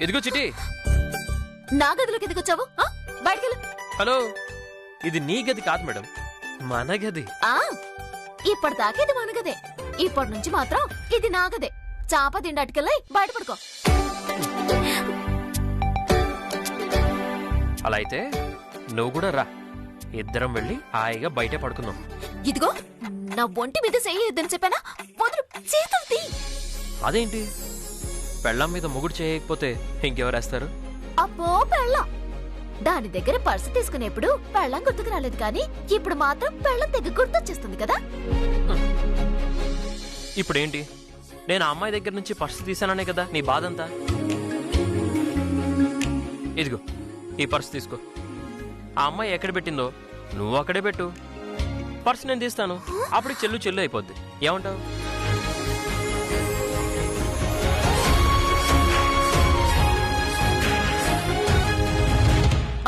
ఇదిగో చిటి. నా గదిలోకి ఎందుకు వచ్చావు? బయటకెళ్ళు. హలో, ఇది నీ గది కాదు మేడం, మన గది. ఇప్పటిదాకా ఇది మన గదే, ఇప్పటి నుంచి మాత్రం ఇది నా గదే. చాప తిండి అటుకెళ్ళి బయట పడుకో. అలా అయితే నువ్వు కూడా రా, ఇద్దరం వెళ్ళి హాయిగా బయటే పడుకుందాం. ఇదిగో నా ఒంటి మీద చేయొద్దని చెప్పానా? వదులు, చేతులు తీ. అదేంటి, పెళ్ళాం మీద మొగుడు చేయకపోతే ఇంకెవరేస్తారు? అబ్బో పెళ్ళం, దాని దగ్గర పర్సు తీసుకునేప్పుడు పెళ్ళం గుర్తుకు రాలేదు, కానీ ఇప్పుడు మాత్రం పెళ్ళం దగ్గర గుర్తొచ్చేస్తుంది కదా. ఇప్పుడేంటి, నేను ఆ అమ్మాయి దగ్గర నుంచి పర్సు తీసాననే కదా నీ బాధంతా. ఇదిగో ఈ పర్సు తీసుకో. ఆ అమ్మాయి ఎక్కడ పెట్టిందో నువ్వు అక్కడే పెట్టు. పర్సు నేను తీస్తాను, అప్పుడు చెల్లు చెల్లు అయిపోద్ది. ఏమంటావు?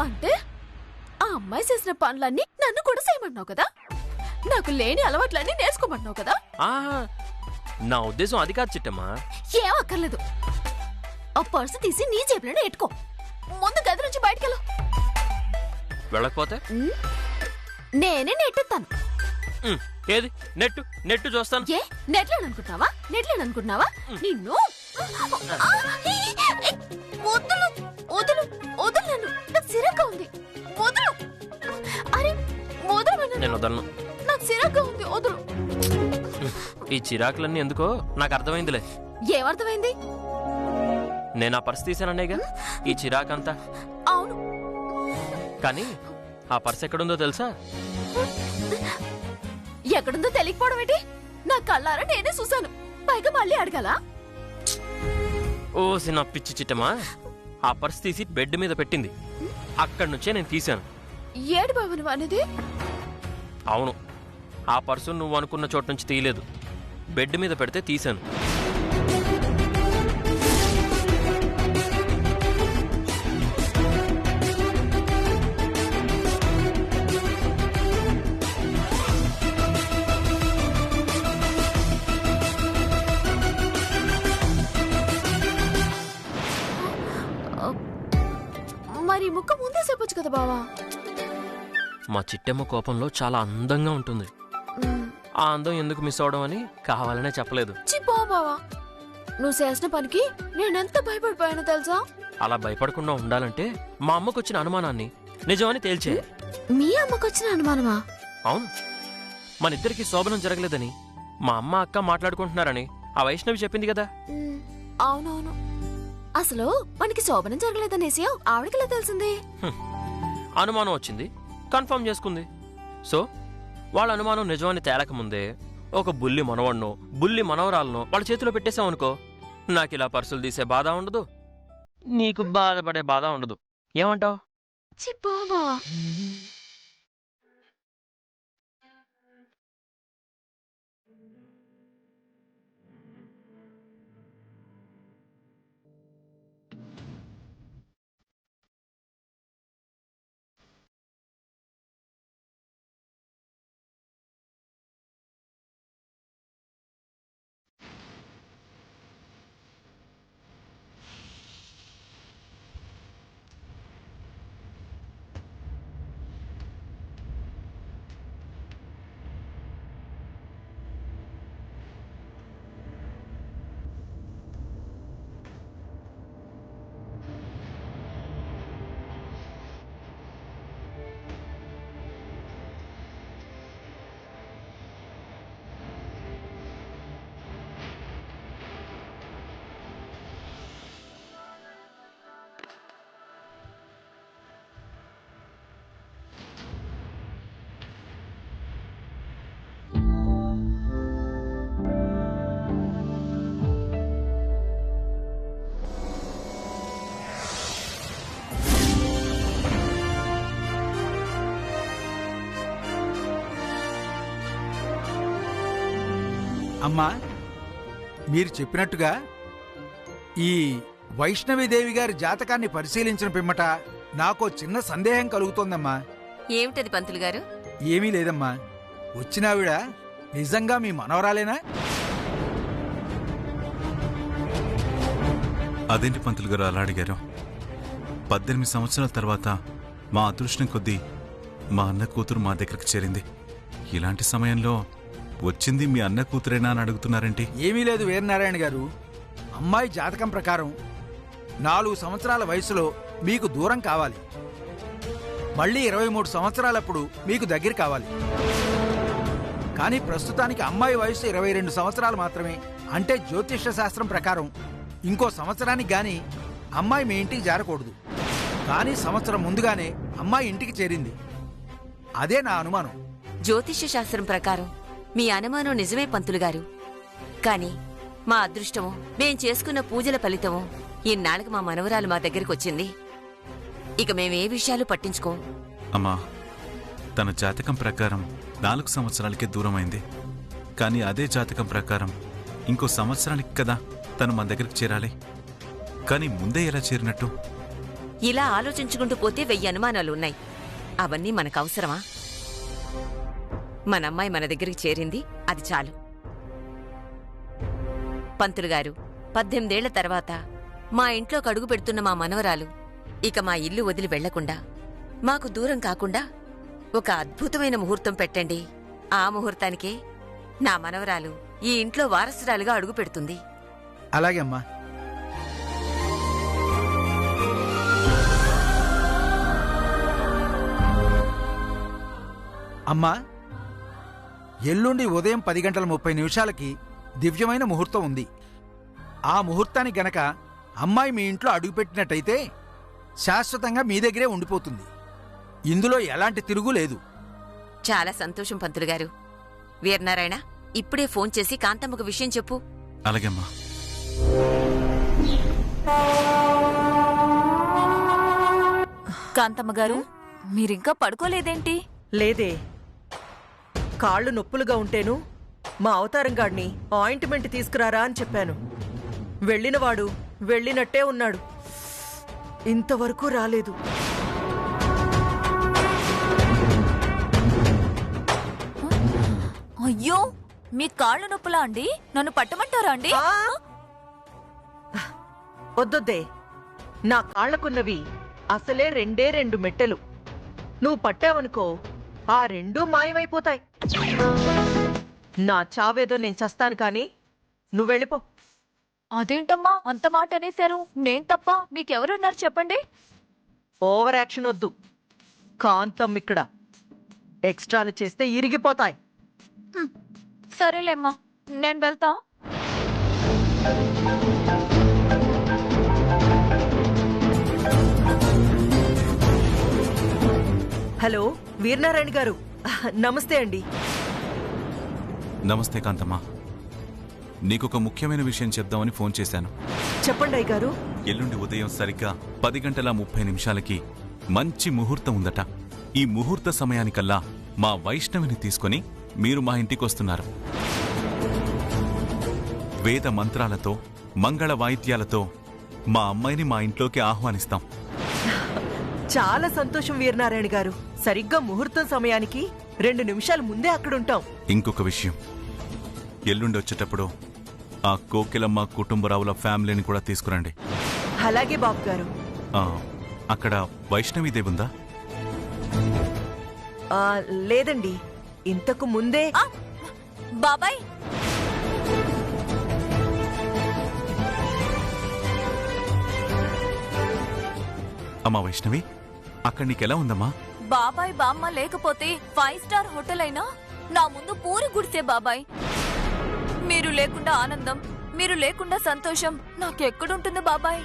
అంటే ఆ అమ్మాయి చేసిన పనులన్నీ నన్ను కూడా చేయమంటున్నావు కదా? నాకు లేని అలవాట్లన్నీ నేర్చుకోమంటున్నావు కదా? నా ఉద్దేశం అది కాదు చిట్టమ్మా. ఏం అక్కర్లేదు, ఆ పర్సు తీసి నీ జేబులోనే ఎట్టుకో. ముందు గది నుంచి బయటకెళ్ళు. వెళ్ళకపోతే నేనే నెట్టెత్తాను. ఏది నెట్టు నెట్టు చూస్తాను. ఏ నెట్లేననుకుంటున్నావా? నెట్లేననుకుంటున్నావా? నిన్ను వదులు వదులు వదులు, నన్ను, నాకు సిరగ్గా ఉంది. వదులు, అరే వదులు, నేను వదలను. నాకు సిరగ్గా ఉంది, వదులు. ఈ చిరాకులన్నీ ఎందుకో నాకు అర్థమైందిలే. ఏమర్థమైంది? నేను ఆ పర్స్ తీసాననేగా ఈ చిరాకంతా. అవును, కానీ ఆ పర్స్ ఎక్కడుందో తెలుసా? ఎక్కడుందో తెలియకపోవడం ఏంటి? నా కళ్ళారా నేనే చూశాను, పైగా మళ్ళీ అడగాలా? ఓసి నా పిచ్చి చిట్టమా, ఆ పర్స్ తీసి బెడ్ మీద పెట్టింది, అక్కడి నుంచే నేను తీశాను. ఏడు బాబు నువ్వు అనేది? అవును, ఆ పర్సు నువ్వు అనుకున్న చోటు నుంచి తీయలేదు, బెడ్ మీద పెడితే తీశాను. మరి ముక్క ముందే చెప్పొచ్చు కదా బావా. మా చిట్టమ్మ కోపంలో చాలా అందంగా ఉంటుంది. ఆ అందం ఎందుకు మిస్ అవడం అని కావాలనే చెప్పలేదు. చిప్పో బావా, నువ్వు చేసిన పనికి నేనెంత భయపడిపోయానో తెలుసా? అలా భయపడకుండా ఉండాలంటే మా అమ్మకు వచ్చిన అనుమానాన్ని నిజమని తేల్చే. మీ అమ్మకొచ్చిన అనుమానమా? అవును, మన ఇద్దరికి శోభనం జరగలేదని మా అమ్మ అక్క మాట్లాడుకుంటున్నారని ఆ వైష్ణవి చెప్పింది కదా. అవునవును, అసలు మనకి శోభనం జరగలేదనేసి ఆవిడకిలా తెలిసింది. అనుమానం వచ్చింది, కన్ఫర్మ్ చేసుకుంది. సో వాళ్ళ అనుమానం నిజమని తేలకముందే ఒక బుల్లి మనవన్నో బుల్లి మనవరాలనో వాళ్ళ చేతిలో పెట్టేశామనుకో, నాకు ఇలా పర్సులు తీసే బాధ ఉండదు, నీకు బాధపడే బాధ ఉండదు. ఏమంటావు? అమ్మా, మీరు చెప్పినట్టుగా ఈ వైష్ణవిదేవి గారి జాతకాన్ని పరిశీలించిన పిమ్మట నాకో చిన్న సందేహం కలుగుతోందమ్మా. ఏమిటది పంతులు గారు? ఏమీ లేదమ్మా, వచ్చినావిడ నిజంగా మీ మనవరాలేనా? అదేంటి పంతులు గారు అలా అడిగారు? 18 సంవత్సరాల తర్వాత మా అదృష్టం కొద్దీ మా అన్న కూతురు మా దగ్గరకు చేరింది. ఇలాంటి సమయంలో వచ్చింది మీ అన్న కూతురేనా అని అడుగుతున్నారేంటి? ఏమీ లేదు వీరనారాయణ గారు. అమ్మాయి జాతకం ప్రకారం 4 సంవత్సరాల వయసులో మీకు దూరం కావాలి. మళ్ళీ 23 సంవత్సరాలప్పుడు మీకు దగ్గర కావాలి. కానీ ప్రస్తుతానికి అమ్మాయి వయసు 22 సంవత్సరాలు మాత్రమే. అంటే జ్యోతిష్య శాస్త్రం ప్రకారం ఇంకో సంవత్సరానికి గాని అమ్మాయి మీ ఇంటికి చేరకూడదు. కానీ సంవత్సరం ముందుగానే అమ్మాయి ఇంటికి చేరింది. అదే నా అనుమానం. జ్యోతిష్య శాస్త్రం ప్రకారం మీ అనుమానం నిజమే పంతులు గారు. కాని మా అదృష్టమో మేం చేసుకున్న పూజల ఫలితమో ఇన్నాళ్ళకి మా మనవరాలు మా దగ్గరికొచ్చింది. ఇక మేమే విషయాలు పట్టించుకోం. అమ్మా, తన జాతకం ప్రకారం 4 సంవత్సరాలకే దూరమైంది. కానీ అదే జాతకం ప్రకారం ఇంకో సంవత్సరానికి కదా తను మన దగ్గరికి చేరాలి. కానీ ముందే ఎలా చేరినట్టు? ఇలా ఆలోచించుకుంటూ పోతే 1000 అనుమానాలున్నాయి. అవన్నీ మనకవసరమా? మనమ్మాయి మన దగ్గరికి చేరింది, అది చాలు. పంతులు గారు, 18 ఏళ్ల తర్వాత మా ఇంట్లోకి అడుగు పెడుతున్న మా మనవరాలు ఇక మా ఇల్లు వదిలి వెళ్లకుండా, మాకు దూరం కాకుండా ఒక అద్భుతమైన ముహూర్తం పెట్టండి. ఆ ముహూర్తానికే నా మనవరాలు ఈ ఇంట్లో వారసురాలుగా అడుగు పెడుతుంది. అలాగే అమ్మా. అమ్మా, ఎల్లుండి ఉదయం 10:30 దివ్యమైన ముహూర్తం ఉంది. ఆ ముహూర్తానికి గనక అమ్మాయి మీ ఇంట్లో అడుగుపెట్టినట్టయితే శాశ్వతంగా మీ దగ్గరే ఉండిపోతుంది. ఇందులో ఎలాంటి తిరుగు లేదు. చాలా సంతోషం పంతులు గారు. వీరనారాయణ, ఇప్పుడే ఫోన్ చేసి కాంతమ్మకు విషయం చెప్పు. అలాగేమ్మా. కాంతమ్మ గారు, మీరింకా పడుకోలేదేంటి? లేదే, కాళ్ళు నొప్పులుగా ఉంటేను మా అవతారంగాడిని ఆయింట్మెంట్ తీసుకురారా అని చెప్పాను. వెళ్ళినవాడు వెళ్ళినట్టే ఉన్నాడు. ఇంతవరకు రాలేదు. అయ్యో, మీ కాళ్ళు నొప్పులా అండి? నన్ను పట్టమంటారా అండి? వద్దొద్దే, నా కాళ్లకున్నవి అసలే 2 మెట్టెలు. నువ్వు పట్టావనుకో ఆ 2 మాయమైపోతాయి. నా చావేదో నేను చస్తాను, కానీ నువ్వు వెళ్ళిపో. అదేంటమ్మా అంత మాట అనేశారు? నేను తప్ప మీకెవరున్నారు చెప్పండి. ఓవర్ యాక్షన్ వద్దు. కాంతం ఇక్కడ. ఎక్స్ట్రాలు చేస్తే ఇరిగిపోతాయి. సరేలేమ్మా, నేను వెళ్తా. హలో వీరనారాయణ గారు, నమస్తే అండి. నమస్తే కాంతమ్మా. నీకొక ముఖ్యమైన విషయం చెప్దామని ఫోన్ చేశాను. చెప్పండి అయ్య గారు. ఎల్లుండి ఉదయం సరిగ్గా 10:30 మంచి ముహూర్తం ఉందట. ఈ ముహూర్త సమయానికల్లా మా వైష్ణవిని తీసుకుని మీరు మా ఇంటికొస్తున్నారు. వేద మంత్రాలతో, మంగళ వాయిద్యాలతో మా అమ్మాయిని మా ఇంట్లోకి ఆహ్వానిస్తాం. చాలా సంతోషం వీరనారాయణ గారు. సరిగ్గా ముహూర్తం సమయానికి 2 నిమిషాల ముందే అక్కడుంటాం. ఇంకొక విషయం, ఎల్లుండి వచ్చేటప్పుడు ఆ కోకిలమ్మ కుటుంబరావుల ఫ్యామిలీని కూడా తీసుకురండి. అలాగే బాబు గారు. అక్కడ వైష్ణవీదేవి ఉందా? లేదండి, ఇంతకు ముందే. బాబాయ్, అమ్మా వైష్ణవి, అక్కడ నీకెలా ఉందమ్మా? బాబాయ్ బామ్మ లేకపోతే 5 స్టార్ హోటల్ అయినా నా ముందు పూరి గుడిసే బాబాయ్. మీరు లేకుండా ఆనందం, మీరు లేకుండా సంతోషం నాకెక్కడుంటుంది బాబాయ్?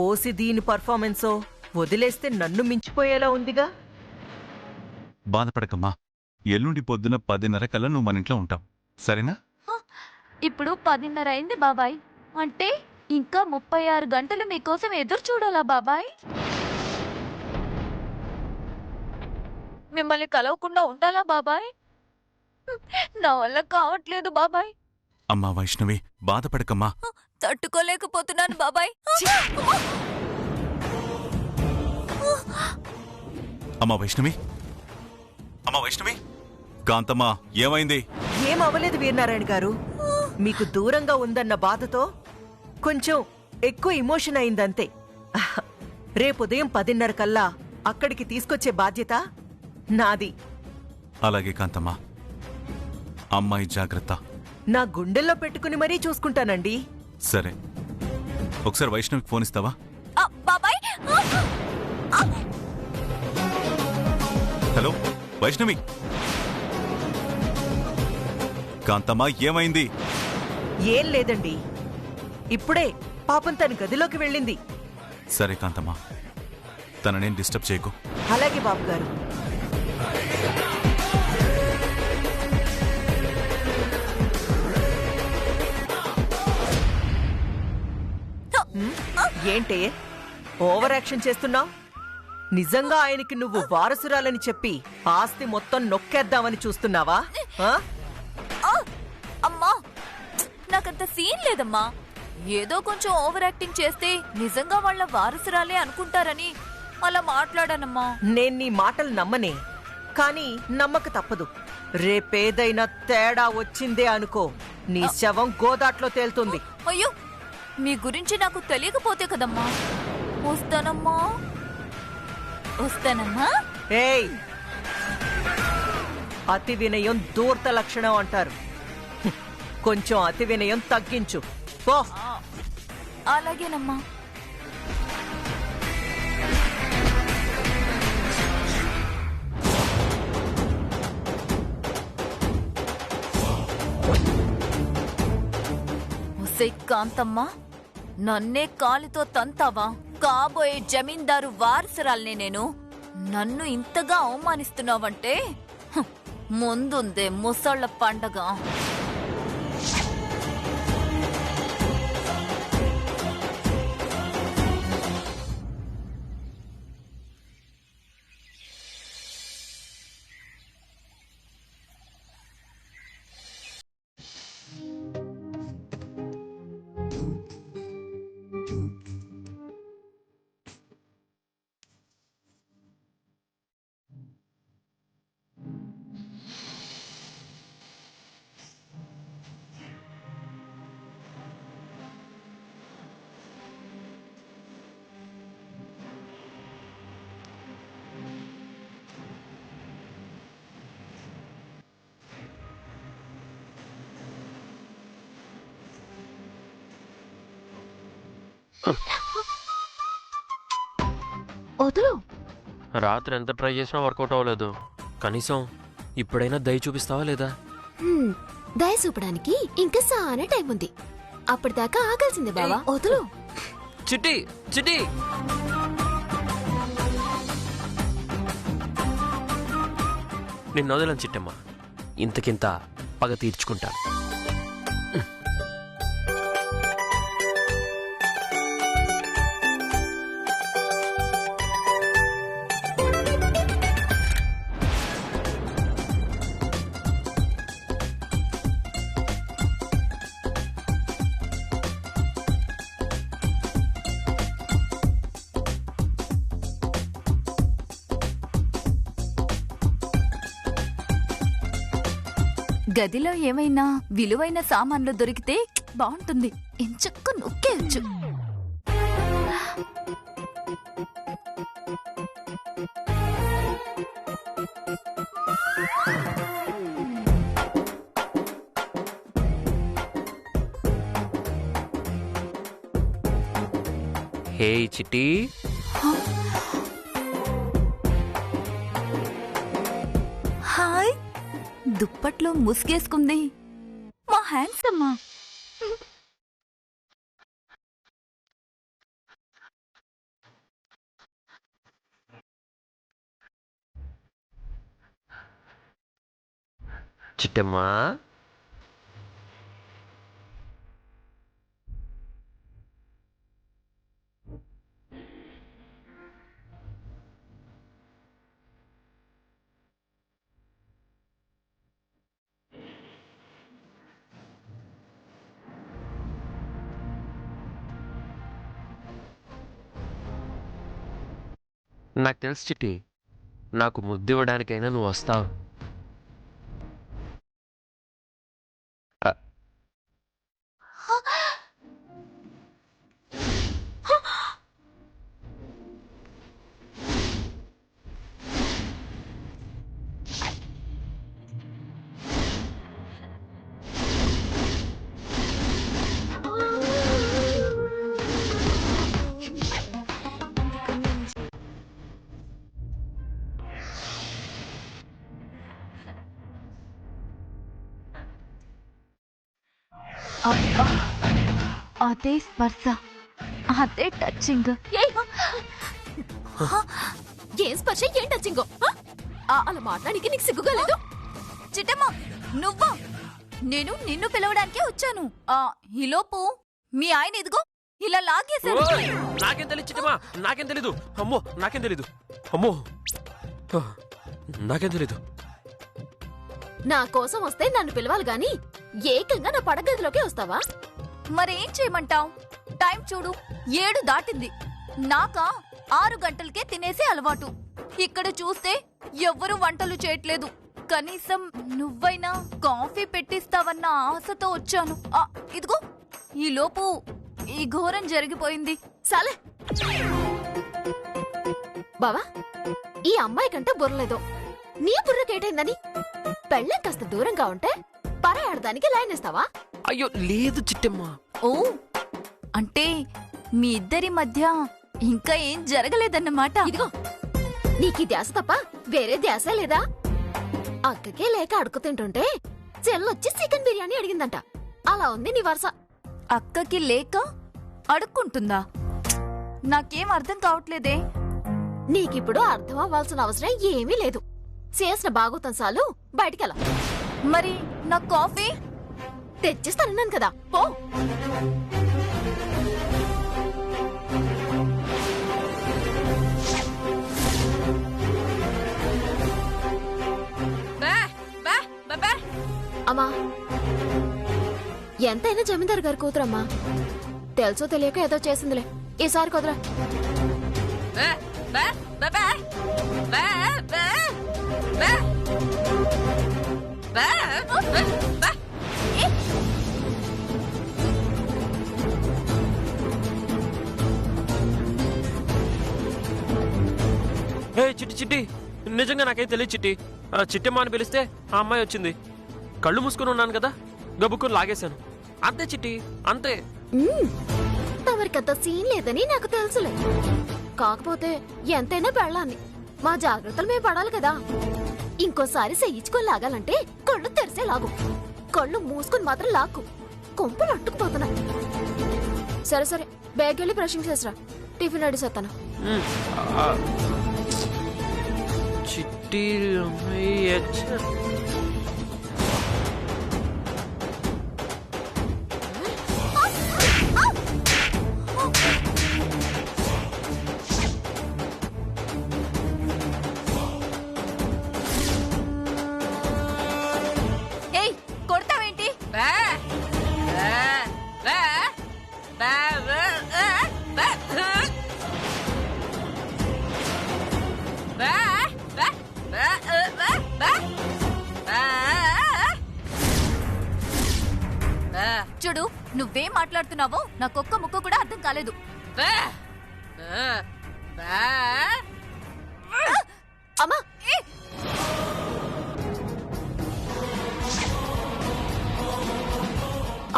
ఓసి దీని పర్ఫార్మెన్సో వదిలేస్తే నన్ను మించిపోయేలా ఉందిగా. బాధపడకమ్మా, ఎల్లుండి పొద్దున 10:30 కల్లా నువ్వు మన ఇంట్లో ఉంటావు, సరేనా? ఇప్పుడు 10:30 అయింది బాబాయ్. అంటే ఇంకా 36 గంటలు మీకోసం ఎదురు చూడాలా బాబాయ్? మిమ్మల్ని కలవకుండా ఉండాలా బాబాయ్? నా వల్ల కావట్లేదు బాబాయ్. అమ్మా వైష్ణవి, బాధపడకమ్మా. తట్టుకోలేకపోతున్నాను బాబాయ్. అమ్మా వైష్ణవి, అమ్మా వైష్ణవి. కాంతమ్మా, ఏమైంది? ఏమవ్వలేదు వీరనారాయణ గారు. మీకు దూరంగా ఉందన్న బాధతో కొంచెం ఎక్కువ ఎమోషన్ అయిందంతే. రేపు ఉదయం 10:30 కల్లా అక్కడికి తీసుకొచ్చే బాధ్యత నాది. అలాగే కాంతమ్మా. అమ్మాయి జాగ్రత్త. నా గుండెల్లో పెట్టుకుని మరీ చూసుకుంటానండి. సరే, ఒకసారి వైష్ణవికి ఫోన్ ఇస్తావా? బాబాయ్ హలో వైష్ణవి. కాంతమ్మా ఏమైంది? ఏం లేదండి, ఇప్పుడే పాపం తన గదిలోకి వెళ్ళింది. సరే కాంతమ్మా, తననేం డిస్టర్బ్ చేయకు. అలాగే బాబు గారు. ఏంటే ఓవర్ యాక్షన్ చేస్తున్నావు? నిజంగా ఆయనకి నువ్వు వారసురాలని చెప్పి ఆస్తి మొత్తం నొక్కేద్దామని చూస్తున్నావా? అమ్మా, నాకంత సీన్ లేదమ్మా. ఏదో కొంచెం ఓవర్ యాక్టింగ్ చేస్తే నిజంగా వాళ్ళ వారసురాలే అనుకుంటారని అలా మాట్లాడానమ్మా. నేను నీ మాటలు నమ్మనే, కానీ నమ్మక తప్పదు. రేపేదైనా తేడా వచ్చిందే అనుకో, నీ శవం గోదాట్లో తేలుతుంది. అయ్యో, మీ గురించి నాకు తెలియకపోతే కదమ్మా. వస్తానమ్మా, వస్తానమ్మా. ఏయ్, అతి వినయం దూర్త లక్షణం అంటారు. కొంచెం అతి వినయం తగ్గించు పో. అలాగేనమ్మా. కాంతమ్మ, నన్నే కాలితో తంతావా? కాబోయే జమీందారు వారసురాల్నే నేను. నన్ను ఇంతగా అవమానిస్తున్నావంటే ముందుందే ముసళ్ళ పండగ. వదులు. రాత్రి ఎంత ట్రై చేసినా వర్కౌట్ అవ్వలేదు. కనీసం ఇప్పుడైనా దయ చూపిస్తావా లేదా? దయ చూపడానికి ఇంకా చాలా టైం ఉంది. అప్పటిదాకా ఆగాల్సిందే బావా. వదులు. చిట్టి చిట్టి, నిన్ను వదలను చిట్టమ్మా. ఇంతకింత పగ తీర్చుకుంటా. గదిలో ఏమైనా విలువైన సామాన్లు దొరికితే బాగుంటుంది. ఎంచక్క నొక్కేయచ్చు. హే చిట్టి, హాయ్. దుప్పట్లో ముసుగేసుకుంది మా హ్యాండ్సమ్మా. చిట్టమ్మా, నాకు తెలుసు చిట్టి, నాకు ముద్దివ్వడానికైనా నువ్వు వస్తావు. అబ్బా, అదే స్పర్శ, అదే టచింగ్. ఏం స్పర్శ ఏం టచింగో అలా మాట్లాడానికి నీకు సిగ్గుగా లేదు? చిట్టమ్మ నువ్వా? నేను నిన్ను పిలవడానికే వచ్చాను. ఈలోపు మీ ఆయన ఇదిగో ఇలా లాగేశారు. ఓయ్! నాకేం తెలియదు చిట్టమా, నాకేం తెలీదు. అమ్మో నాకేం తెలీదు. అమ్మో నాకేం తెలీదు. నా కోసం వస్తే నన్ను పిలవాలి గాని ఏకంగా నా పడగదిలోకి వస్తావా? మరేం చేయమంటావ్? టైం చూడు, 7 దాటింది. నాకా 6 గంటలకే తినేసే అలవాటు. ఇక్కడ చూస్తే ఎవ్వరూ వంటలు చేయట్లేదు. కనీసం నువ్వైనా కాఫీ పెట్టిస్తావన్న ఆశతో వచ్చాను. ఇదిగో ఈ లోపు ఈ ఘోరం జరిగిపోయింది. సాలే బావా, ఈ అమ్మాయి కంటే బుర్రలేదు. నీ బుర్రకేటైందని పెళ్ళం కాస్త దూరంగా ఉంటే పరాయడదానికి లైన్ ఇస్తావా? అయ్యో లేదు చిట్టమ్మా. ఓ, అంటే మీ ఇద్దరి మధ్య ఇంకా ఏం జరగలేదన్నమాట. ఇదిగో నీకీ ధ్యాస తప్ప వేరే ధ్యాస లేదా? అక్కకే లేక అడుగు తింటుంటే చెల్లొచ్చి చికెన్ బిర్యానీ అడిగిందంట. అలా ఉంది నీ వరుస. అక్కకి లేక అడుక్కుంటుందా? నాకేం అర్థం కావట్లేదే. నీకిప్పుడు అర్థం అవ్వాల్సిన అవసరం ఏమీ లేదు. చేసిన బాగోతం సాలు బయటికెలా. మరి నా కాఫీ తెచ్చిస్తానన్నాను కదా, పో. అమ్మా, ఎంతైనా జమీందారు గారి కూతురమ్మా. తెలుసో తెలియక ఏదో చేసిందిలే. ఈసారి కుదరా. ఏ చిట్టి చిట్టి, నిజంగా నాకేం తెలియదు చిట్టి. చిట్టమ్మ అని పిలిస్తే ఆ అమ్మాయి వచ్చింది. కళ్ళు మూసుకుని ఉన్నాను కదా, గబుక్కుని లాగేశాను. అంతే చిట్టి, అంతే. తమరికంత సీన్ లేదని నాకు తెలుసులే. కాకపోతే ఎంతైనా పెళ్ళాన్ని మా జాగ్రత్తలు మేము పడాలి కదా. ఇంకోసారి సెయ్యించుకొని లాగాలంటే కళ్ళు తెరిసే లాగు. కళ్ళు మూసుకుని మాత్రం లాక్కు. కొంపలు అట్టుకుపోతున్నా. సరే సరే, బ్యాగ్ వెళ్ళి బ్రషింగ్ చేసిరా. టిఫిన్ రెడీ చేస్తాను. చిట్టి ఏయ్, కొడతావేంటి? చూడు, నువ్వేం మాట్లాడుతున్నావో నాకొక్క ముక్క కూడా అర్థం కాలేదు. అమ్మా,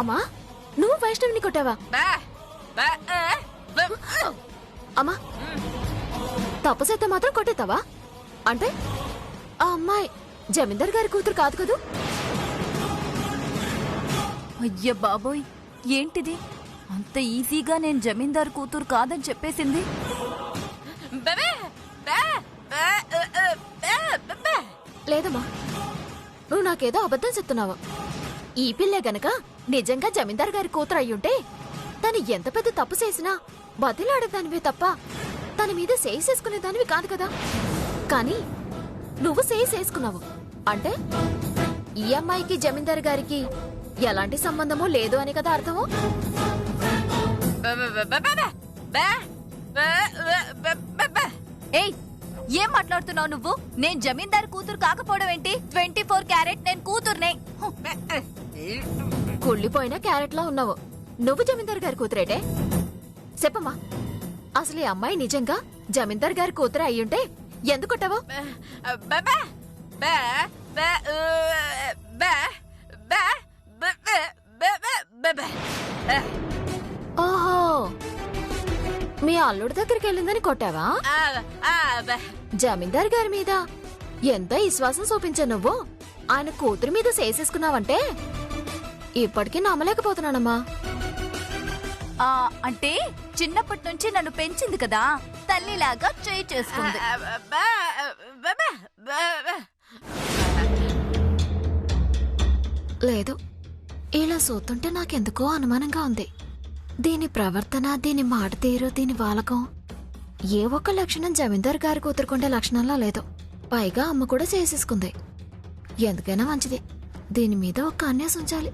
అమ్మా, నువ్వు వైష్ణవిని కొట్టావా? అమ్మా, తప్పు చేస్తే మాత్రం కొట్టేతావా? అంటే ఆ అమ్మాయి జమీందార్ గారి కూతురు కాదు కదూ? అయ్య బాబోయ్, ఏంటిది? అంత ఈజీగా నేను జమీందార్ కూతురు కాదని చెప్పేసింది. లేదమ్మా, నువ్వు నాకేదో అబద్ధం చెప్తున్నావు. ఈ పిల్లే గనక నిజంగా జమీందార్ గారి కూతురు అయ్యుంటే తను ఎంత పెద్ద తప్పు చేసినా బదిలాడేదానివే తప్ప తన మీద సేసుకునేదానివి కాదు కదా. కానీ నువ్వు సేసుకున్నావు అంటే ఈ అమ్మాయికి జమీందార్ గారికి ఎలాంటి సంబంధమూ లేదు అని కదా అర్థము. ఏయ్, ఏం మాట్లాడుతున్నావు నువ్వు? నేను జమీందార్ కూతురు కాకపోవడం ఏంటి? 24 క్యారెట్ నేను కూతుర్నే. కుళ్ళిపోయిన క్యారెట్ లా ఉన్నావు. నువ్వు జమీందార్ గారి కూతురేటే? చెప్పమ్మా, అసలు ఈ అమ్మాయి నిజంగా జమీందార్ గారి కూతురే అయ్యుంటే ఎందుకు కొట్టావు? ఓహో, మీ అల్లుడి దగ్గరికి వెళ్ళిందని కొట్టావా? జమీందార్ గారి మీద ఎంత విశ్వాసం చూపించా నువ్వు. ఆయన కూతురు మీద చేసేసుకున్నావంటే ఇప్పటికీ నమ్మలేకపోతున్నానమ్మా. అంటే చిన్నప్పటి నుంచి నన్ను పెంచింది కదా, తల్లిలాగా చేయి చేసుకుంది. లేదు, ఇలా చూస్తుంటే నాకెందుకో అనుమానంగా ఉంది. దీని ప్రవర్తన, దీని మాట తీరు, దీని వాలకం ఏ ఒక్క లక్షణం జమీందార్ గారి కూతురుకుండే లక్షణంలా లేదు. పైగా అమ్మ కూడా చేసేసుకుంది. ఎందుకైనా మంచిది, దీని మీద ఒక్క అన్యాసం ఉంచాలి.